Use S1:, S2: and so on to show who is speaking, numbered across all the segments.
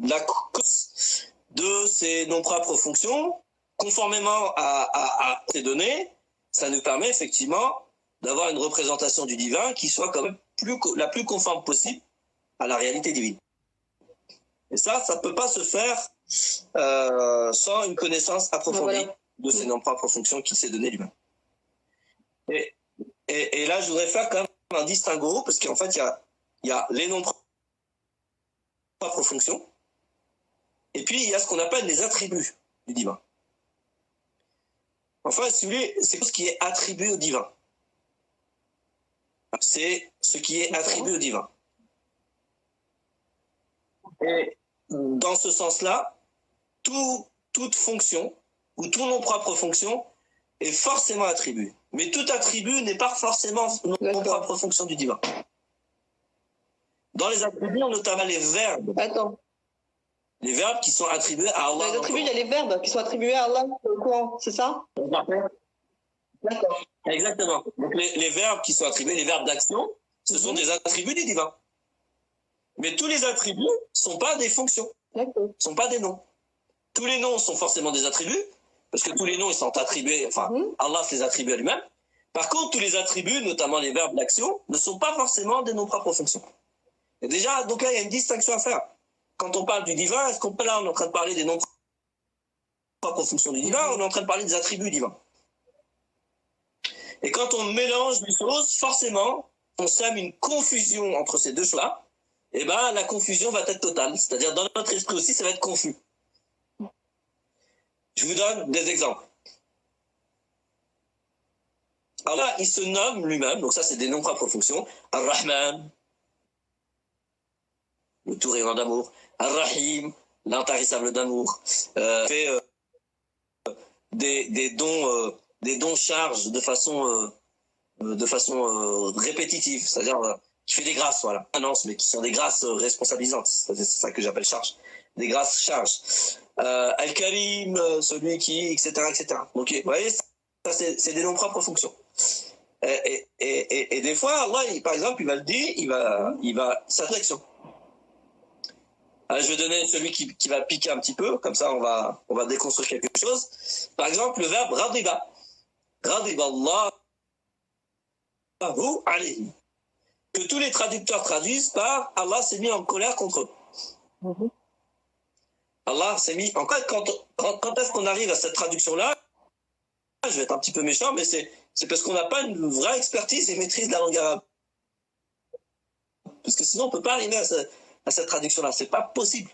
S1: la cause de ces non propres fonctions, conformément à ces données, ça nous permet effectivement d'avoir une représentation du divin qui soit quand même la plus conforme possible à la réalité divine. Et ça ne peut pas se faire sans une connaissance approfondie de ces non propres fonctions qu'il s'est donné lui-même. Et là, je voudrais faire quand même un distinguo, parce qu'en fait, il y a les non propres fonctions, et puis il y a ce qu'on appelle les attributs du divin. Enfin, si vous voulez, c'est ce qui est attribué au divin. C'est ce qui est attribué au divin. Et dans ce sens-là, toute fonction, ou tout non propre fonction, est forcément attribut. Mais tout attribut n'est pas forcément non propre fonction du divin. Dans les attributs, on a notamment les verbes. Les verbes qui sont attribués à Allah.
S2: Dans les attributs, il y a les verbes qui sont attribués à Allah dans le Coran, c'est ça?
S1: D'accord. Exactement. Donc les verbes qui sont attribués, les verbes d'action, ce sont des attributs du divin. Mais tous les attributs ne sont pas des fonctions, ne sont pas des noms. Tous les noms sont forcément des attributs, parce que tous les noms ils sont attribués, enfin Allah se les attribue à lui-même. Par contre, tous les attributs, notamment les verbes d'action, ne sont pas forcément des noms propres fonctions. Et déjà, donc là, il y a une distinction à faire. Quand on parle du divin, est-ce qu'on peut là, on est en train de parler des noms propres fonctions du divin, on est en train de parler des attributs divins. Et quand on mélange les choses, forcément, on sème une confusion entre ces deux choses-là. Et ben, la confusion va être totale. C'est-à-dire, dans notre esprit aussi, ça va être confus. Je vous donne des exemples. Alors là, il se nomme lui-même, donc ça, c'est des noms propres fonctions. Ar-Rahman, le tout rayonnant d'amour. Ar-Rahim, l'intarissable d'amour. Fait des dons charges de façon répétitive, c'est-à-dire qui fait des grâces, voilà, mais qui sont des grâces responsabilisantes, c'est ça que j'appelle charge, des grâces charges. Al-Karim, celui qui, etc., etc. Donc, vous voyez, ça c'est des noms propres fonctions. Et des fois, Allah, par exemple, il va le dire, il va sa direction. Alors, je vais donner celui qui va piquer un petit peu, comme ça on va déconstruire quelque chose. Par exemple, le verbe radiba. Radiba Allahu alayhi. Que tous les traducteurs traduisent par Allah s'est mis en colère contre eux. Allah s'est mis en colère. Quand est-ce qu'on arrive à cette traduction-là? Je vais être un petit peu méchant, mais c'est parce qu'on n'a pas une vraie expertise et maîtrise de la langue arabe. Parce que sinon, on ne peut pas arriver à cette traduction-là. C'est pas possible.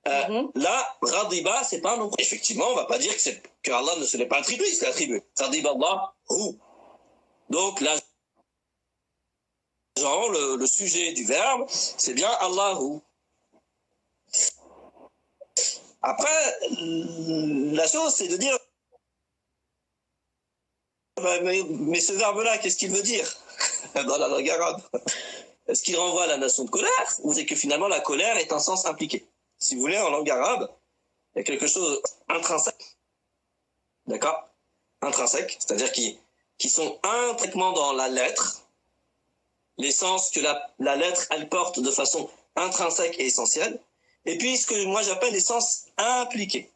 S1: Là, Radiba, c'est pas un nom. Effectivement, on ne va pas dire que Allah ne se l'est pas attribué, c'est attribué. Radiba Allahu. Donc là, genre, le sujet du verbe, c'est bien Allahu. Après, la chose, c'est de dire, mais ce verbe-là, qu'est-ce qu'il veut dire dans la langue arabe? Est-ce qu'il renvoie à la notion de colère, ou c'est que finalement la colère est un sens impliqué? Si vous voulez, en langue arabe, il y a quelque chose d'intrinsèque. D'accord? Intrinsèque, c'est-à-dire qui sont intrinsèquement dans la lettre, les sens que la lettre, elle porte de façon intrinsèque et essentielle, et puis ce que moi j'appelle les sens impliqués.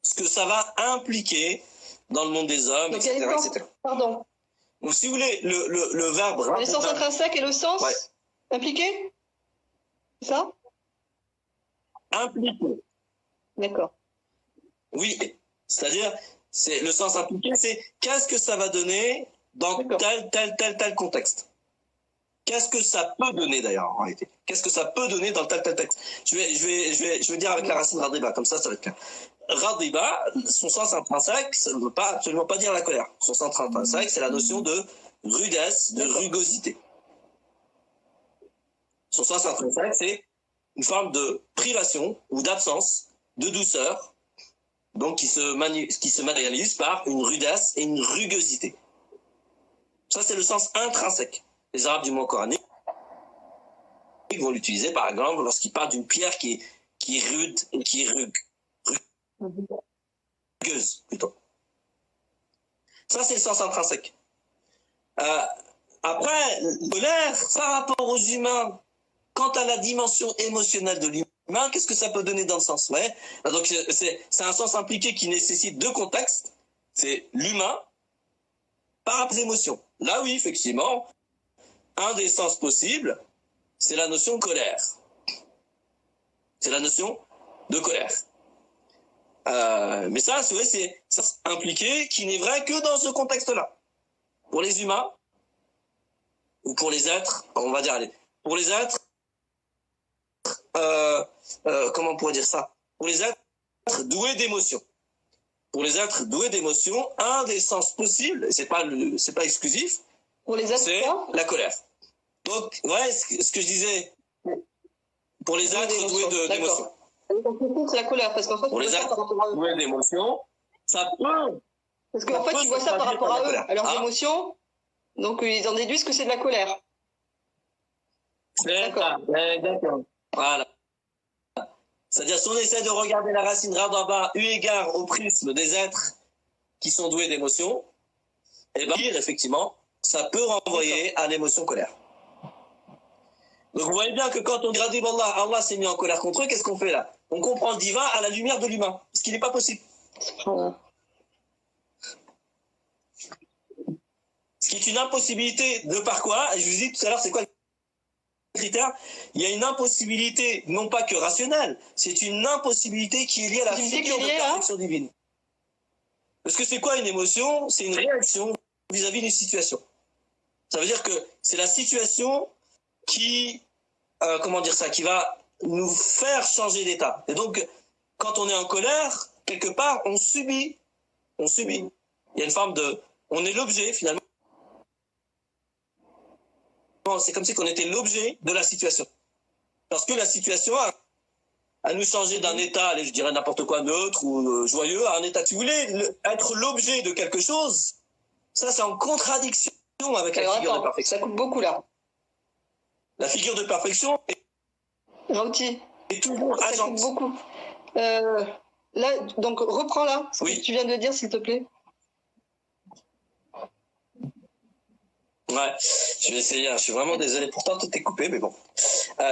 S1: Ce que ça va impliquer dans le monde des hommes,
S2: donc,
S1: etc., etc.
S2: Pardon.
S1: Donc si vous voulez, le verbe...
S2: Les sens intrinsèques et le sens impliqué? C'est ça?
S1: Impliqué.
S2: D'accord.
S1: Oui, c'est-à-dire, le sens impliqué, c'est qu'est-ce que ça va donner dans tel contexte. Qu'est-ce que ça peut donner d'ailleurs en réalité? Qu'est-ce que ça peut donner dans tel texte? Je vais dire avec la racine radiba, comme ça va être clair. Radiba, son sens intrinsèque, ça ne veut pas absolument pas dire la colère. Son sens intrinsèque, c'est la notion de rudesse, de rugosité. Son sens intrinsèque, c'est une forme de privation ou d'absence, de douceur, donc qui se matérialise par une rudesse et une rugosité. Ça, c'est le sens intrinsèque. Les Arabes du mot coranique vont l'utiliser, par exemple, lorsqu'ils parlent d'une pierre qui est rude et qui est rugueuse, plutôt. Ça, c'est le sens intrinsèque. Après, colère, par rapport aux humains, quant à la dimension émotionnelle de l'humain, qu'est-ce que ça peut donner dans le sens? Ouais. Donc c'est un sens impliqué qui nécessite deux contextes. C'est l'humain par rapport aux émotions. Là oui, effectivement, un des sens possibles, c'est la notion de colère. C'est la notion de colère. Mais ça, c'est impliqué qui n'est vrai que dans ce contexte-là. Pour les humains, ou pour les êtres, on va dire, allez, pour les êtres, comment on pourrait dire ça? Pour les êtres doués d'émotions. Pour les êtres doués d'émotions, un des sens possibles, c'est pas exclusif,
S2: pour les êtres,
S1: c'est la colère. Donc, ouais, ce que je disais, pour les êtres doués d'émotions.
S2: C'est la colère, parce qu'en fait,
S1: pour les êtres doués d'émotions, ça peut.
S2: Parce qu'en fait, ils voient ça par rapport à eux, à leurs émotions, donc ils en déduisent que c'est de la colère.
S1: D'accord. Voilà. C'est-à-dire, si on essaie de regarder la racine radaba eu égard au prisme des êtres qui sont doués d'émotions, et bien, effectivement, ça peut renvoyer à l'émotion colère. Donc, vous voyez bien que quand on dit Radib Allah, Allah s'est mis en colère contre eux, qu'est-ce qu'on fait là? On comprend le divin à la lumière de l'humain, ce qui n'est pas possible. Ce qui est une impossibilité de par quoi? Et je vous dis tout à l'heure, c'est quoi le critère? Il y a une impossibilité, non pas que rationnelle, c'est une impossibilité qui est liée à la figure de perfection divine. Parce que c'est quoi une émotion? C'est une réaction vis-à-vis d'une situation. Ça veut dire que c'est la situation qui, comment dire ça, qui va nous faire changer d'état. Et donc, quand on est en colère, quelque part, on subit. Il y a une forme de... On est l'objet, finalement. C'est comme si on était l'objet de la situation. Parce que la situation a nous changé d'un état, allez, je dirais n'importe quoi, neutre ou joyeux, à un état, si vous voulez, être l'objet de quelque chose, ça c'est en contradiction avec la figure de perfection.
S2: Ça coupe beaucoup là.
S1: La figure de perfection est toujours agente.
S2: Ça coupe beaucoup. Là, donc reprends là, ce que tu viens de dire, s'il te plaît.
S1: Ouais, je vais essayer, je suis vraiment désolé, pourtant tout est coupé, mais bon.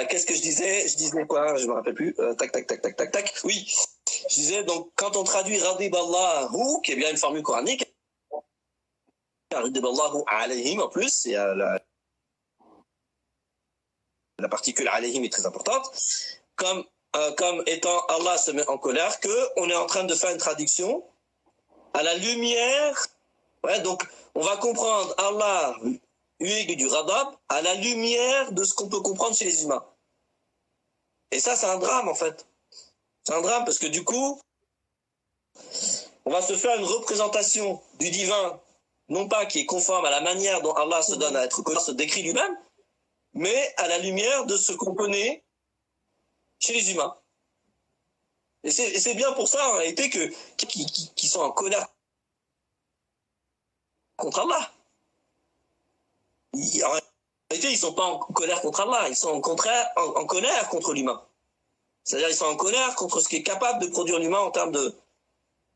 S1: Qu'est-ce que je disais? Je disais quoi? Je me rappelle plus. Tac. Oui, je disais, donc, quand on traduit Radib Allahu, qui est bien une formule coranique, Radib Allahu alayhim en plus, et la particule alayhim est très importante, comme étant Allah se met en colère, qu'on est en train de faire une traduction à la lumière. Ouais, donc, on va comprendre Allah, du radab, à la lumière de ce qu'on peut comprendre chez les humains. Et ça, c'est un drame, en fait. C'est un drame parce que du coup, on va se faire une représentation du divin, non pas qui est conforme à la manière dont Allah se donne à être connu, se décrit lui-même, mais à la lumière de ce qu'on connaît chez les humains. Et c'est bien pour ça, en réalité, qui sont en colère contre Allah. En réalité, ils ne sont pas en colère contre Allah, ils sont en colère contre l'humain. C'est-à-dire ils sont en colère contre ce qui est capable de produire l'humain en termes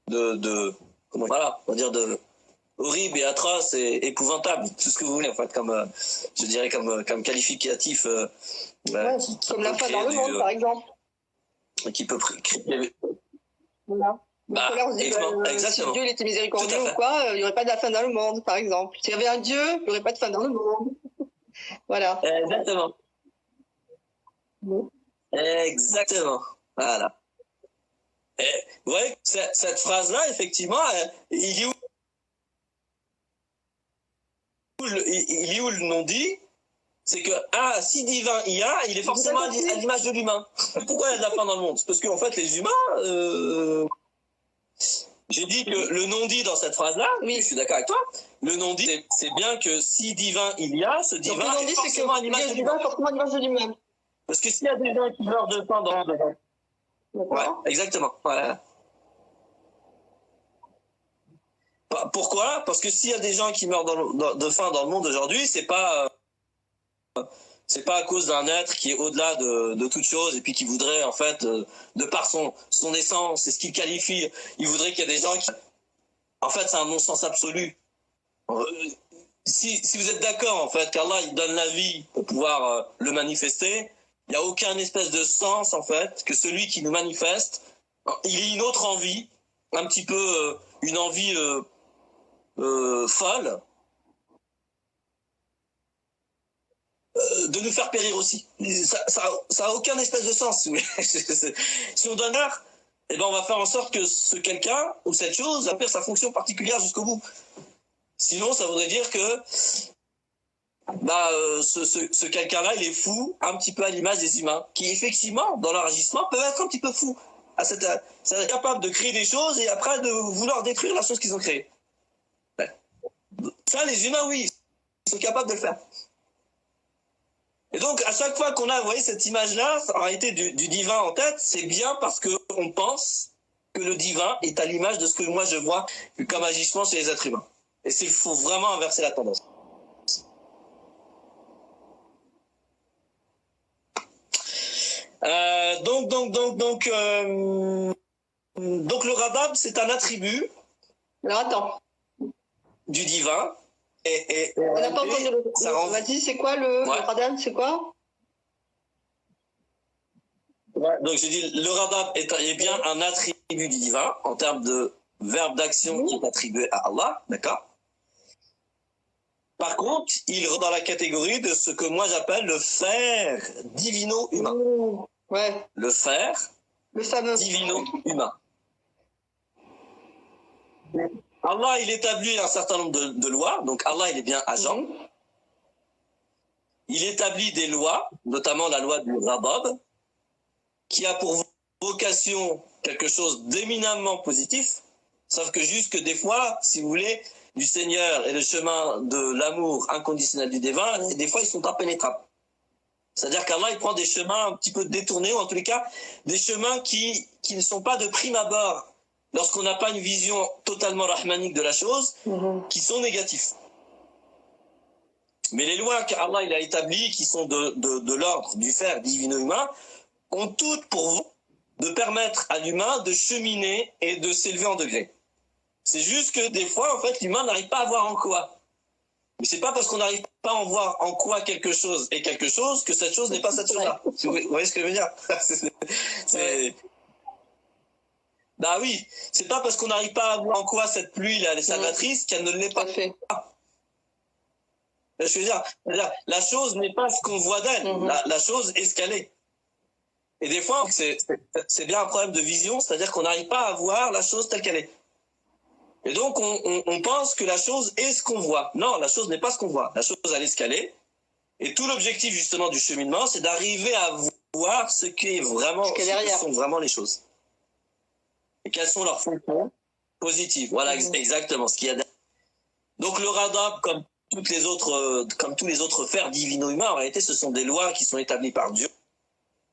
S1: voilà, on va dire de horrible et atroce et épouvantable, tout ce que vous voulez en fait, comme je dirais comme qualificatif.
S2: Comme la fin dans le monde, par exemple.
S1: Qui peut créer.
S2: Voilà. Si Dieu il était miséricordieux ou quoi, il n'y aurait pas de la fin dans le monde, par exemple. S'il y avait un Dieu, il n'y aurait pas de fin dans le monde. Voilà.
S1: Exactement. Exactement. Voilà. Et, vous voyez, cette phrase-là, effectivement, il est où le non-dit? C'est que, si divin il y a, il est forcément à l'image de l'humain. Pourquoi il y a de la fin dans le monde? C'est parce qu'en fait, les humains... J'ai dit que le non-dit dans cette phrase-là, oui, je suis d'accord avec toi, le non-dit, c'est bien que si divin il y a, ce divin est forcément à l'image de lui-même. Parce que s'il y a des gens qui meurent de faim dans le monde... Ouais, exactement. Voilà. Pourquoi? Parce que s'il y a des gens qui meurent de faim dans le monde aujourd'hui, c'est pas à cause d'un être qui est au-delà de toute chose et puis qui voudrait, en fait, de par son essence, c'est ce qu'il qualifie, il voudrait qu'il y ait des gens qui... En fait, c'est un non-sens absolu. Si vous êtes d'accord, en fait, qu'Allah, il donne la vie pour pouvoir le manifester, Il n'y a aucun espèce de sens, en fait, que celui qui nous manifeste, il ait une autre envie, un petit peu une envie folle, de nous faire périr aussi. Ça a aucun espèce de sens. Si, vous voulez. Si on donne l'heure, eh ben on va faire en sorte que ce quelqu'un ou cette chose va faire sa fonction particulière jusqu'au bout. Sinon, ça voudrait dire que ce quelqu'un-là, il est fou, un petit peu à l'image des humains, qui effectivement, dans leur agissement, peuvent être un petit peu fous. C'est capable de créer des choses et après de vouloir détruire la chose qu'ils ont créée. Ça, les humains, oui, ils sont capables de le faire. Et donc, à chaque fois qu'on a, vous voyez, cette image-là, en réalité, du divin en tête, c'est bien parce qu'on pense que le divin est à l'image de ce que moi je vois comme agissement chez les êtres humains. Et il faut vraiment inverser la tendance. Donc le radab, c'est un attribut.
S2: Alors attends.
S1: Du divin.
S2: On n'a pas entendu le. On m'a dit, c'est quoi le radab, c'est quoi?
S1: Ouais, donc j'ai dit, le radab est bien un attribut du divin en termes de verbe d'action qui est attribué à Allah, d'accord? Par contre, il rentre dans la catégorie de ce que moi j'appelle le faire divino-humain.
S2: Ouais.
S1: Le faire divino-humain. Allah, il établit un certain nombre de lois, donc Allah, il est bien agent. Il établit des lois, notamment la loi du radab, qui a pour vocation quelque chose d'éminemment positif, sauf que juste que des fois, si vous voulez, du Seigneur et le chemin de l'amour inconditionnel du divin, des fois, ils sont impénétrables. C'est-à-dire qu'Allah, il prend des chemins un petit peu détournés, ou en tous les cas, des chemins qui ne sont pas de prime abord, lorsqu'on n'a pas une vision totalement rahmanique de la chose, qui sont négatifs. Mais les lois qu'Allah il a établies, qui sont de l'ordre du faire divino-humain, ont toutes pour vous de permettre à l'humain de cheminer et de s'élever en degrés. C'est juste que des fois, en fait, l'humain n'arrive pas à voir en quoi. Mais c'est pas parce qu'on n'arrive pas à en voir en quoi quelque chose est quelque chose que cette chose n'est pas cette chose-là. Vous voyez ce que je veux dire? Bah oui, c'est pas parce qu'on n'arrive pas à voir en quoi cette pluie elle est salvatrice qu'elle ne l'est pas. Je veux dire, la chose n'est pas ce qu'on voit d'elle, la chose est ce qu'elle est. Et des fois, c'est bien un problème de vision, c'est-à-dire qu'on n'arrive pas à voir la chose telle qu'elle est. Et donc, on pense que la chose est ce qu'on voit. Non, la chose n'est pas ce qu'on voit. La chose, elle est ce qu'elle est. Et tout l'objectif, justement, du cheminement, c'est d'arriver à voir ce qui est vraiment, ce que sont vraiment les choses. Et quelles sont leurs fonctions positives. Voilà, exactement ce qu'il y a derrière. Donc, le radab, comme tous les autres fers divino-humains, en réalité, ce sont des lois qui sont établies par Dieu,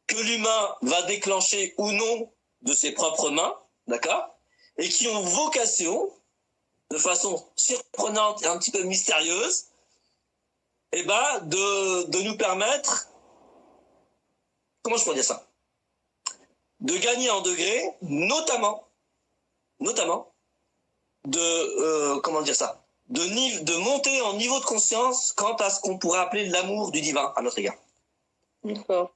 S1: que l'humain va déclencher ou non de ses propres mains, d'accord, et qui ont vocation, de façon surprenante et un petit peu mystérieuse, de nous permettre, comment je pourrais dire ça, de gagner en degrés, notamment, de monter en niveau de conscience quant à ce qu'on pourrait appeler l'amour du divin à notre égard.
S2: D'accord.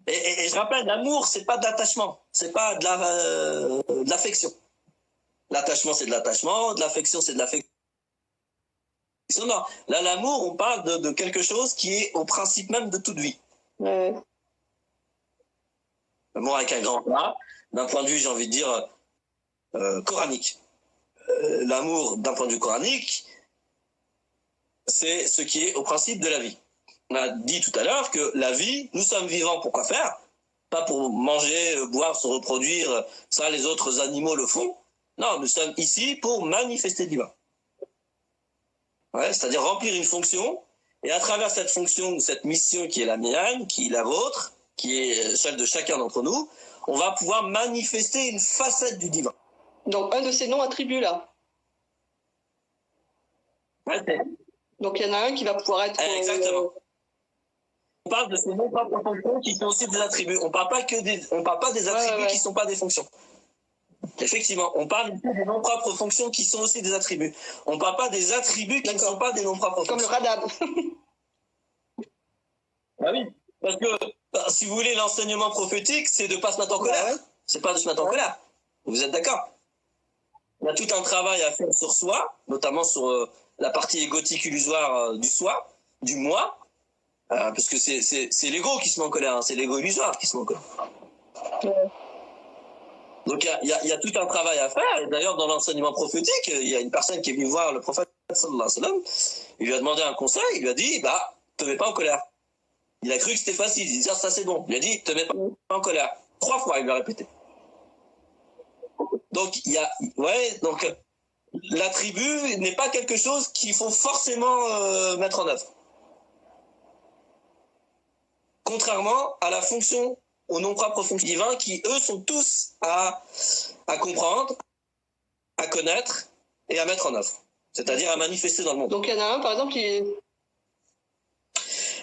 S1: Et je rappelle, l'amour, c'est pas de l'attachement, c'est pas de l'affection. L'attachement, c'est de l'attachement, de l'affection, c'est de l'affection. Non, là, l'amour, on parle de quelque chose qui est au principe même de toute vie.
S2: Ouais.
S1: L'amour avec un grand A, d'un point de vue, j'ai envie de dire, coranique. L'amour, d'un point de vue coranique, c'est ce qui est au principe de la vie. On a dit tout à l'heure que la vie, nous sommes vivants pour quoi faire? Pas pour manger, boire, se reproduire, ça les autres animaux le font. Non, nous sommes ici pour manifester le divin. Ouais, c'est-à-dire remplir une fonction, et à travers cette fonction, cette mission qui est la mienne, qui est la vôtre, qui est celle de chacun d'entre nous, on va pouvoir manifester une facette du divin.
S2: Donc un de ces noms attributs là.
S1: Ouais,
S2: donc il y en a un qui va pouvoir être...
S1: Exactement. On parle de ces noms propres fonctions qui sont aussi des attributs. On parle pas des attributs qui ne sont pas des fonctions. Effectivement, on parle des noms propres fonctions qui sont aussi des attributs. On ne parle pas des attributs qui ne sont pas des noms propres fonctions.
S2: Comme le radab.
S1: Ah oui, parce que, si vous voulez, l'enseignement prophétique, c'est de ne pas se mettre en colère. Ouais. C'est pas de se mettre en colère. Vous êtes d'accord? Il y a tout un travail à faire sur soi, notamment sur la partie égotique illusoire du soi, du moi, parce que c'est l'ego qui se met en colère, hein, c'est l'ego illusoire qui se met en colère. Ouais. Donc il y a tout un travail à faire, et d'ailleurs dans l'enseignement prophétique, il y a une personne qui est venue voir le prophète sallallahu alayhi wa sallam, il lui a demandé un conseil, il lui a dit, te mets pas en colère. Il a cru que c'était facile, il dit, ça c'est bon. Il a dit, te mets pas en colère. 3 fois, il lui a répété. Donc, donc l'attribut n'est pas quelque chose qu'il faut forcément mettre en œuvre. Contrairement à la fonction, aux noms propres fonctions divins qui, eux, sont tous à comprendre, à connaître et à mettre en œuvre. C'est-à-dire à manifester dans le monde.
S2: Donc, il y en a un, par exemple, qui...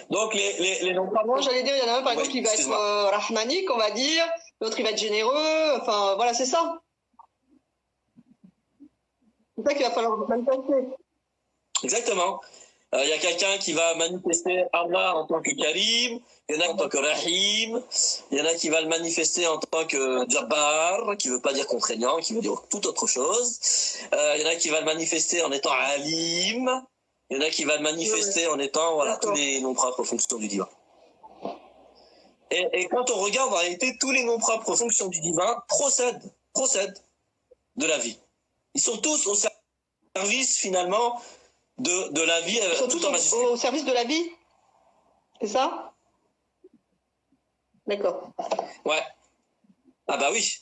S1: Donc, les noms propres...
S2: Moi, j'allais dire, il y en a un, par exemple, qui va être rahmanique, on va dire. L'autre, il va être généreux. Enfin, voilà, c'est ça. C'est ça qu'il va falloir manifester.
S1: Exactement. Il y a quelqu'un qui va manifester Allah en tant que Karim, il y en a en tant que Rahim, il y en a qui va le manifester en tant que Jabbar, qui ne veut pas dire contraignant, qui veut dire tout autre chose. Il y en a qui va le manifester en étant Alim, il y en a qui va le manifester en étant tous les noms propres fonctions du divin. Et quand on regarde en réalité, tous les noms propres fonctions du divin procèdent de la vie. Ils sont tous au service finalement de la vie.
S2: Ils sont tous au service de la vie. C'est ça? D'accord.
S1: Ouais. Ah bah oui.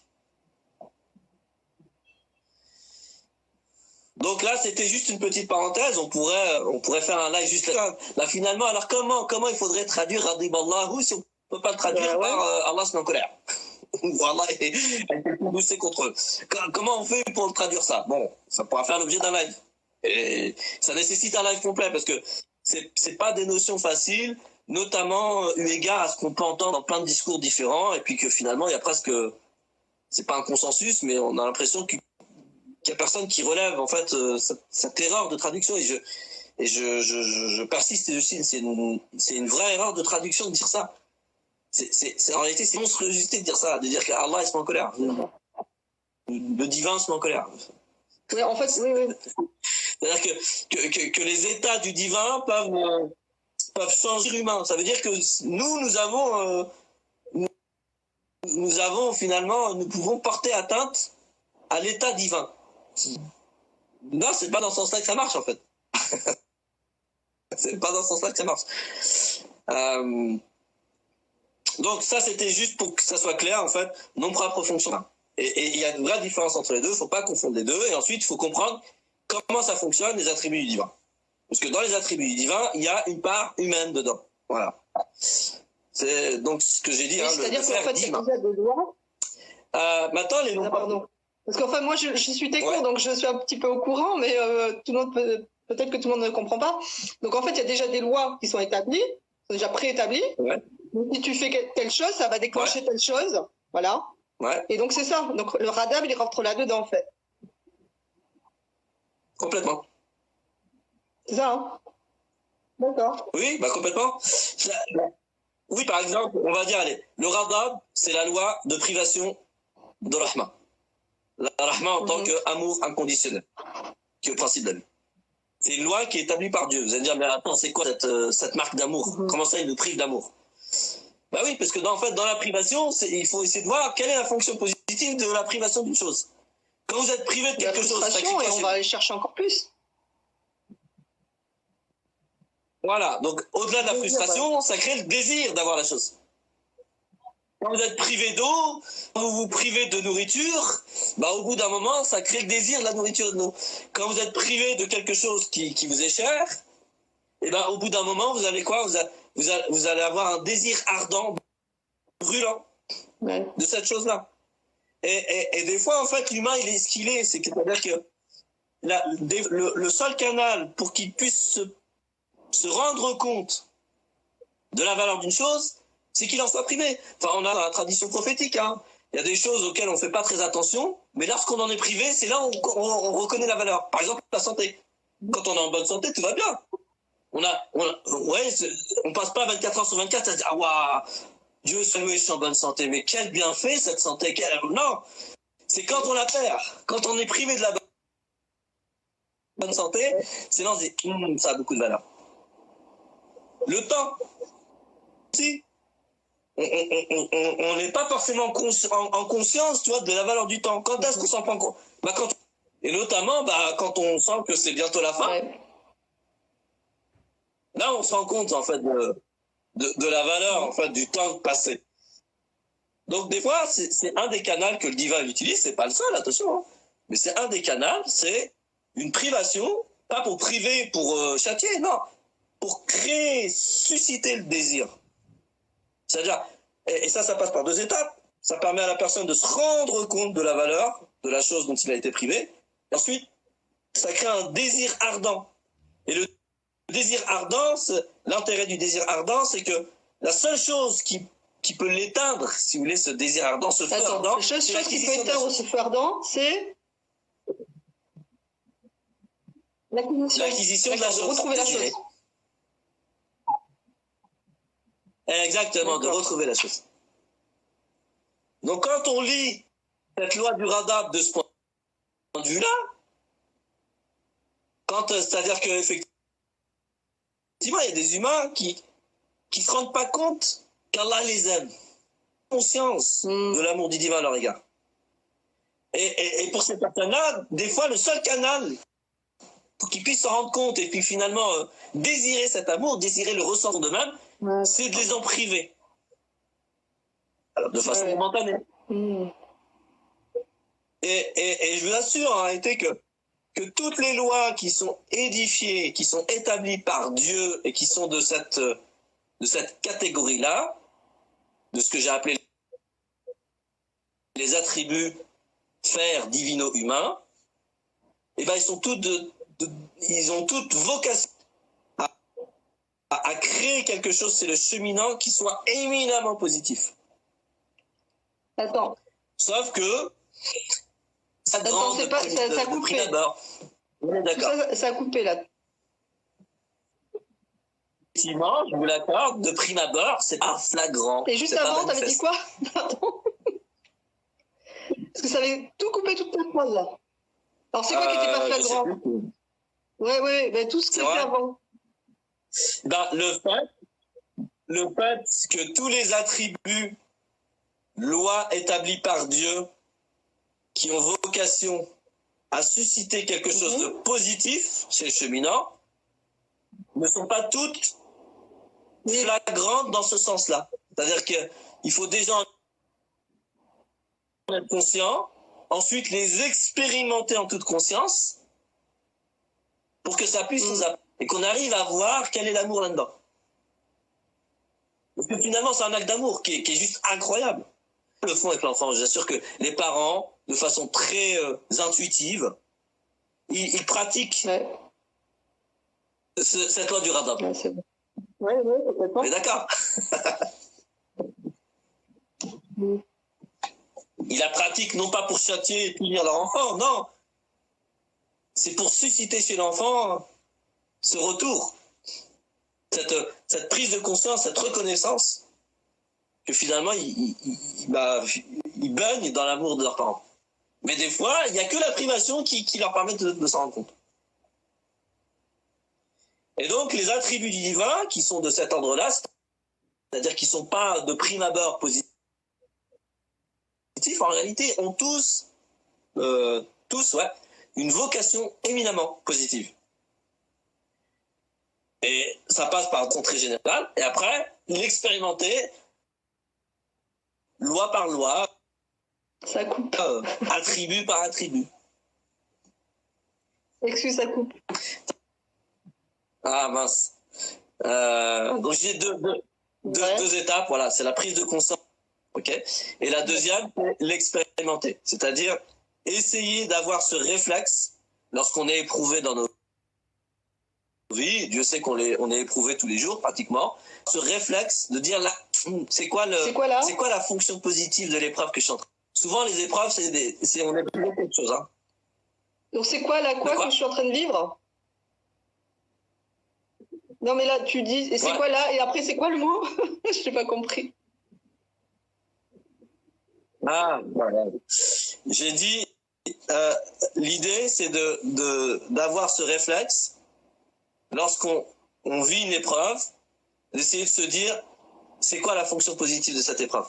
S1: Donc là, c'était juste une petite parenthèse. On pourrait faire un live juste là. Là finalement, alors comment il faudrait traduire Radiballahu si on ne peut pas le traduire par Allah se met en colère? Allah est poussé contre eux. Comment on fait pour le traduire ça? Bon, ça pourra faire l'objet d'un live. Et ça nécessite un live complet parce que c'est pas des notions faciles, notamment eu égard à ce qu'on peut entendre dans plein de discours différents, et puis que finalement il y a presque, c'est pas un consensus, mais on a l'impression qu'il y a personne qui relève en fait cette erreur de traduction, et je persiste dessus. C'est une vraie erreur de traduction de dire ça. En réalité, c'est une monstruosité de dire ça, de dire qu'Allah se met en colère. Le divin se met en colère.
S2: Oui, en fait, oui.
S1: C'est-à-dire que les états du divin peuvent changer l'humain. Ça veut dire que nous avons finalement, nous pouvons porter atteinte à l'état divin. Non, c'est pas dans ce sens-là que ça marche en fait. C'est pas dans ce sens-là que ça marche. Donc ça, c'était juste pour que ça soit clair en fait, nom propre fonction. Et il y a une vraie différence entre les deux, il ne faut pas confondre les deux, et ensuite il faut comprendre comment ça fonctionne les attributs du divin. Parce que dans les attributs du divin, il y a une part humaine dedans. Voilà. C'est donc ce que j'ai dit.
S2: C'est-à-dire qu'en fait, il y a déjà des lois.
S1: Maintenant, les noms.
S2: Pardon. Parce qu'en fait, moi, je suis techno, donc je suis un petit peu au courant, mais tout le monde peut-être que tout le monde ne comprend pas. Donc en fait, il y a déjà des lois qui sont établies, déjà préétablies. Ouais. Donc, si tu fais telle chose, ça va déclencher telle chose. Voilà. Ouais. Et donc c'est ça. Donc le radab, il rentre là-dedans en fait.
S1: Complètement.
S2: C'est ça, hein? D'accord.
S1: Oui, complètement. Oui, par exemple, on va dire, allez, le radab, c'est la loi de privation de rahma. La rahma en tant qu'amour inconditionnel, qui est le principe de la vie. C'est une loi qui est établie par Dieu. Vous allez me dire, mais attends, c'est quoi cette marque d'amour? Comment ça, il nous prive d'amour? Bah oui, parce que dans la privation, il faut essayer de voir quelle est la fonction positive de la privation d'une chose. Quand vous êtes privé de quelque chose,
S2: ça crée quoi, et on va aller chercher encore plus.
S1: Voilà, donc au-delà de la frustration, ça crée le désir d'avoir la chose. Quand vous êtes privé d'eau, quand vous vous privez de nourriture, au bout d'un moment, ça crée le désir de la nourriture et de l'eau. Quand vous êtes privé de quelque chose qui vous est cher, au bout d'un moment, vous allez quoi? Vous allez avoir un désir ardent, brûlant de cette chose-là. Et des fois, en fait, l'humain, il est ce qu'il est. C'est-à-dire que le seul canal pour qu'il puisse se rendre compte de la valeur d'une chose, c'est qu'il en soit privé. Enfin, on a la tradition prophétique. Il y a des choses auxquelles on ne fait pas très attention, mais lorsqu'on en est privé, c'est là où on reconnaît la valeur. Par exemple, la santé. Quand on est en bonne santé, tout va bien. on passe pas 24 heures sur 24 à dire, ah waouh, Dieu soit loué, je suis en bonne santé. Mais quel bienfait cette santé. Non, c'est quand on la perd, quand on est privé de la bonne santé, c'est là on se dit, ça a beaucoup de valeur. Le temps, si. On n'est pas forcément en conscience, tu vois, de la valeur du temps. Quand est-ce qu'on s'en prend compte? Et notamment, quand on sent que c'est bientôt la fin, là, on se rend compte, en fait, de la valeur, en fait, du temps passé. Donc, des fois, c'est un des canaux que le divin utilise, c'est pas le seul, attention, hein, mais c'est un des canaux, c'est une privation, pas pour priver, pour châtier, non, pour créer, susciter le désir. C'est-à-dire, et ça passe par 2 étapes. Ça permet à la personne de se rendre compte de la valeur de la chose dont il a été privé. Et ensuite, ça crée un désir ardent. Et le désir ardent, l'intérêt du désir ardent, c'est que la seule chose qui peut l'éteindre, si vous voulez, ce désir ardent, ce feu ardent...
S2: La seule chose qui peut éteindre ce feu ardent, c'est
S1: l'acquisition de la chose.
S2: Retrouver la chose.
S1: Exactement, de retrouver la chose. Donc quand on lit cette loi du radab de ce point de vue-là, c'est-à-dire qu'effectivement, il y a des humains qui se rendent pas compte qu'Allah les aime. Conscience de l'amour du divin à leur égard. Et pour ces personnes-là, des fois, le seul canal pour qu'ils puissent s'en rendre compte et puis finalement désirer cet amour, désirer le ressentir d'eux-mêmes, c'est de les en priver. Alors, de façon momentanée. Et je vous assure en réalité que toutes les lois qui sont édifiées, qui sont établies par Dieu et qui sont de cette catégorie-là, de ce que j'ai appelé les attributs faire divino-humains, eh ben ils ont toutes vocation à créer quelque chose, c'est le cheminant qui soit éminemment positif.
S2: Attends.
S1: Sauf que
S2: ça a coupé.
S1: On est d'accord.
S2: Ça a coupé là.
S1: Effectivement, je vous l'accorde, de prime abord, c'est pas flagrant.
S2: Et juste avant, t'avais dit quoi? Pardon. Parce que ça avait tout coupé toute ta phrase là. Alors c'est quoi qui n'était pas flagrant? Ouais, ben tout ce qui était avant.
S1: Le fait que tous les attributs, lois établies par Dieu, qui ont vocation à susciter quelque chose de positif chez le cheminant, ne sont pas toutes flagrantes dans ce sens-là. C'est-à-dire qu'il faut déjà en être conscient, ensuite les expérimenter en toute conscience, pour que ça puisse nous apprendre, et qu'on arrive à voir quel est l'amour là-dedans. Parce que finalement, c'est un acte d'amour qui est juste incroyable. Le fond avec l'enfant, j'assure que les parents, de façon très intuitive, ils pratiquent cette loi du radab.
S2: Ouais, c'est bon. Ouais, complètement.
S1: Mais d'accord. Ils la pratiquent non pas pour châtier et punir leur enfant, non. C'est pour susciter chez l'enfant ce retour, cette prise de conscience, cette reconnaissance que finalement ils baignent dans l'amour de leurs parents. Mais des fois, il n'y a que la privation qui leur permet de s'en rendre compte. Et donc, les attributs du divin qui sont de cet ordre-là, c'est-à-dire qui ne sont pas de prime abord positifs, en réalité, ont tous une vocation éminemment positive. Et ça passe par un très général, et après, l'expérimenter, loi par loi,
S2: ça coupe.
S1: Attribut par attribut.
S2: Excuse, ça coupe.
S1: Ah mince. Donc j'ai deux étapes, voilà, c'est la prise de conscience, ok. Et la deuxième, c'est l'expérimenter, c'est-à-dire essayer d'avoir ce réflexe lorsqu'on est éprouvé dans nos vies. Dieu sait qu'on est éprouvé tous les jours pratiquement. Ce réflexe de dire là, c'est quoi la fonction positive de l'épreuve que je suis en train. Souvent les épreuves, on est éprouvé quelque chose. Hein.
S2: Donc c'est quoi que je suis en train de vivre? Non, mais là, tu dis, et c'est quoi là? Et après, c'est quoi le mot? Je n'ai pas compris.
S1: Ah, voilà. J'ai dit, l'idée, c'est d'avoir ce réflexe, lorsqu'on vit une épreuve, d'essayer de se dire, c'est quoi la fonction positive de cette épreuve?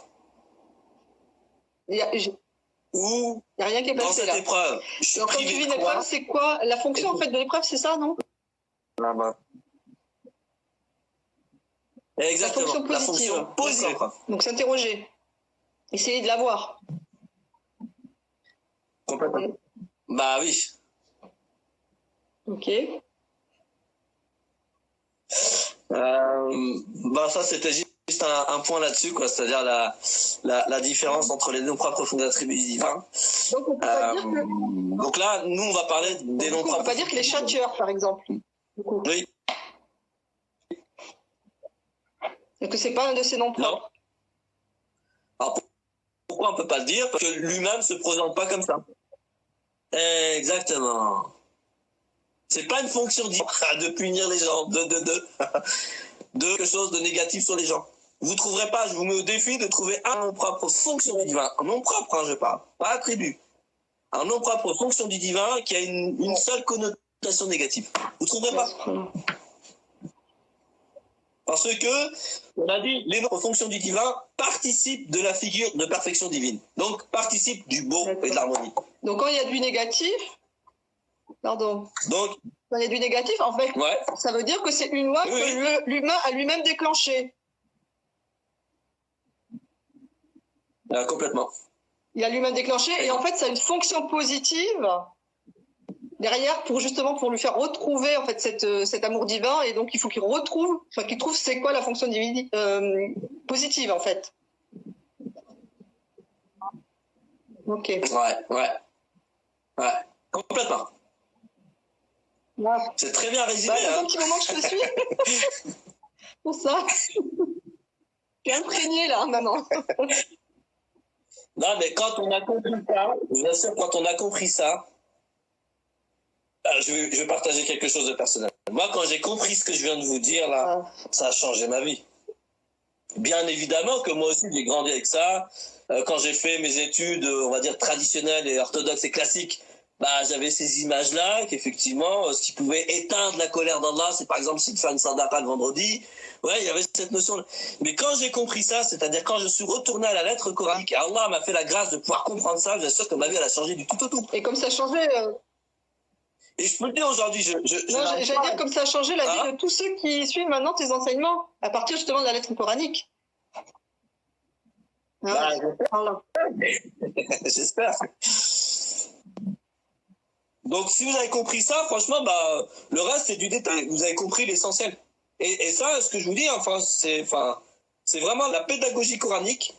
S1: Ou,
S2: il n'y a rien qui est passé
S1: dans cette
S2: là.
S1: épreuve,
S2: donc, quand tu vis une épreuve, c'est quoi la fonction en fait de l'épreuve, c'est ça, non?
S1: Exactement, la fonction positive.
S2: Donc s'interroger, essayer de l'avoir.
S1: Complètement. Bah oui.
S2: Ok.
S1: Bah ça c'était juste un point là-dessus, quoi, c'est-à-dire la différence entre les noms propres profonds attributs divins.
S2: Donc, on peut pas dire que...
S1: donc là, nous on va parler des noms propres.
S2: On peut pas dire que les châtieurs, par exemple.
S1: Oui.
S2: Et que c'est pas un de ces noms propres.
S1: Non. Alors pourquoi on peut pas le dire? Parce que lui-même se présente pas comme ça. Exactement. C'est pas une fonction divine de punir les gens, de quelque chose de négatif sur les gens. Vous trouverez pas, je vous mets au défi de trouver un nom propre fonction du divin. Un nom propre, hein, je parle, pas attribut. Un nom propre fonction du divin qui a une seule connotation négative. Vous trouverez pas. Parce que, on a dit, les noms fonctions du divin participent de la figure de perfection divine. Donc, participent du beau et de l'harmonie.
S2: Donc, quand il y a du négatif, pardon.
S1: Donc,
S2: quand il y a du négatif, en fait, ça veut dire que c'est une loi que l'humain a lui-même déclenchée.
S1: Complètement.
S2: Il a lui-même déclenché et en fait, ça a une fonction positive derrière pour lui faire retrouver en fait cet amour divin, et donc il faut qu'il trouve c'est quoi la fonction divine positive en fait. Ok.
S1: Ouais. Complètement.
S2: Ouais.
S1: C'est très bien résumé.
S2: Ça fait un petit moment que je te suis. Pour ça. Je suis imprégnée là maintenant.
S1: Non, mais quand on a compris ça, je vous assure, quand on a compris ça, je vais partager quelque chose de personnel. Moi, quand j'ai compris ce que je viens de vous dire, là, ça a changé ma vie. Bien évidemment que moi aussi, j'ai grandi avec ça. Quand j'ai fait mes études, on va dire, traditionnelles et orthodoxes et classiques, j'avais ces images-là, qu'effectivement, ce qui pouvait éteindre la colère d'Allah, c'est par exemple si tu fais une sadaqa le vendredi. Ouais, il y avait cette notion-là. Mais quand j'ai compris ça, c'est-à-dire quand je suis retourné à la lettre coranique, et Allah m'a fait la grâce de pouvoir comprendre ça, je suis sûr que ma vie, elle a changé du tout au tout.
S2: Et comme ça a changé...
S1: Et je peux le dire aujourd'hui,
S2: j'allais dire comme ça a changé la vie de tous ceux qui suivent maintenant tes enseignements, à partir justement de la lettre coranique.
S1: J'espère. Donc, si vous avez compris ça, franchement, le reste, c'est du détail. Vous avez compris l'essentiel. Et ça, ce que je vous dis, c'est vraiment la pédagogie coranique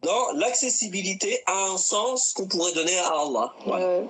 S1: dans l'accessibilité à un sens qu'on pourrait donner à Allah.
S2: Ouais.